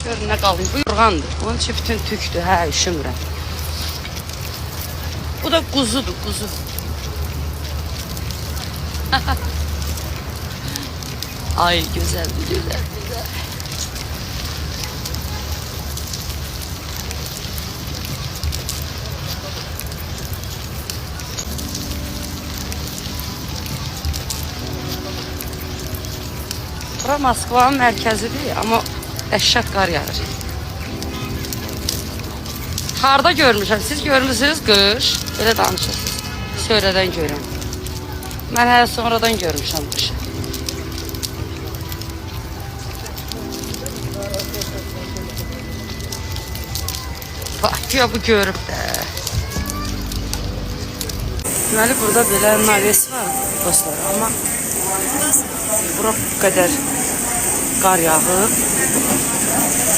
Görün nə qalın, bu yorğandır. Onun için bütün tükdür, hə, üşümürəm. Bu da quzudur, quzu. Ay, güzeldir, güzel, güzel. Bura Moskvanın mərkəzidir, amma dəhşət qar yağır. Harda görmüşəm? Siz görmüsünüz qış. Elə danışırsınız. Söyrədən görürəm. Mən hələ sonradan görmüşəm qışı. Bakıya bu görüb də. Deməli, burada belə naves var dostlar, amma bura bu qədər qar yağıb.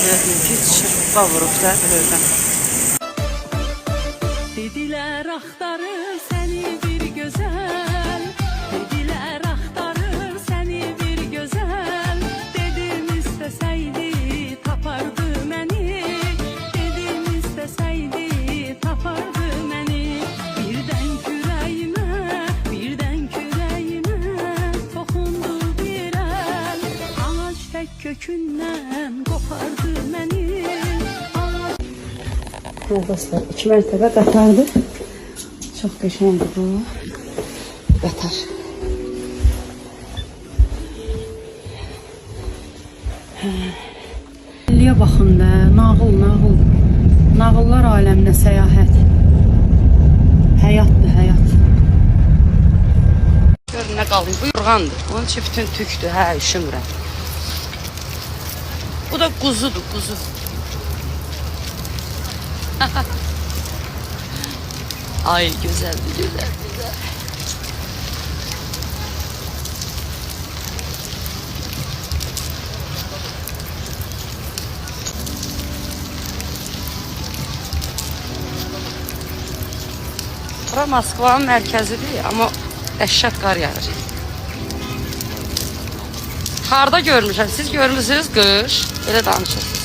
Görürüm ki, çırpqa vurub da ölürəm. Dediler aktarır seni bir güzel. Dediler aktarır seni bir güzel. Dedim isteseydi tapardı beni. Dedim isteseydi tapardı beni. Birden küreğime tokundu bir el. Ağaç tek kökünden kopardı beni. Dostlar, 2 mərtəbə qatardır. Çox qəşəngdir bu qatar. Liyə baxın da, nağıl. Nağıllar aləminə səyahət. Həyatdır, həyat. Görün nə qalın, bu yorğandır. Onun için bütün tükdür, hə, üşümürəm. Bu da quzudur, quzu. Ay, güzeldir, güzel, güzel. Bura Moskvanın mərkəzidir, amma dəhşət qar yağır. Harda görmüşəm? Siz görmüsünüz qış. Elə danışırsınız.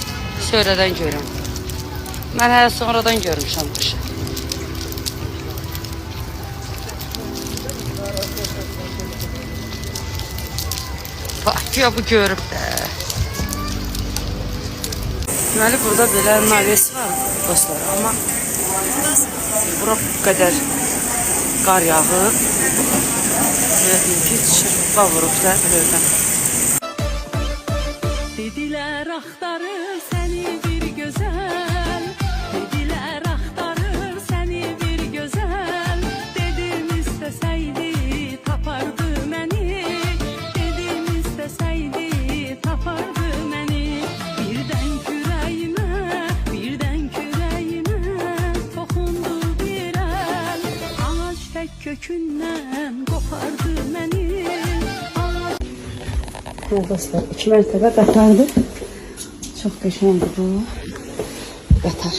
Söyrədən görürəm. Mən hələ sonradan görmüşəm qışı. Bakıya bu görüb də. Deməli, burada belə naves var dostlar, amma bura bu qədər qar yağıb. Görürüm ki, çırpqa vurub da ölürəm. Dediler aktarır seni bir güzel. Dediler aktarır seni bir güzel. Dedim isteseydi tapardı beni. Dedim isteseydi tapardı beni. Birden küreğime tokundu bir el. Ağaç tek kökünden kopardı beni. Dostlar, 2 mərtəbə qatardır. Çox qəşəngdir bu qatar.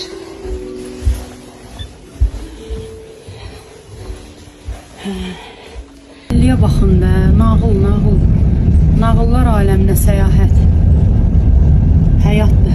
Liyə baxın da, nağıl. Nağıllar aləminə səyahət. Həyatdır,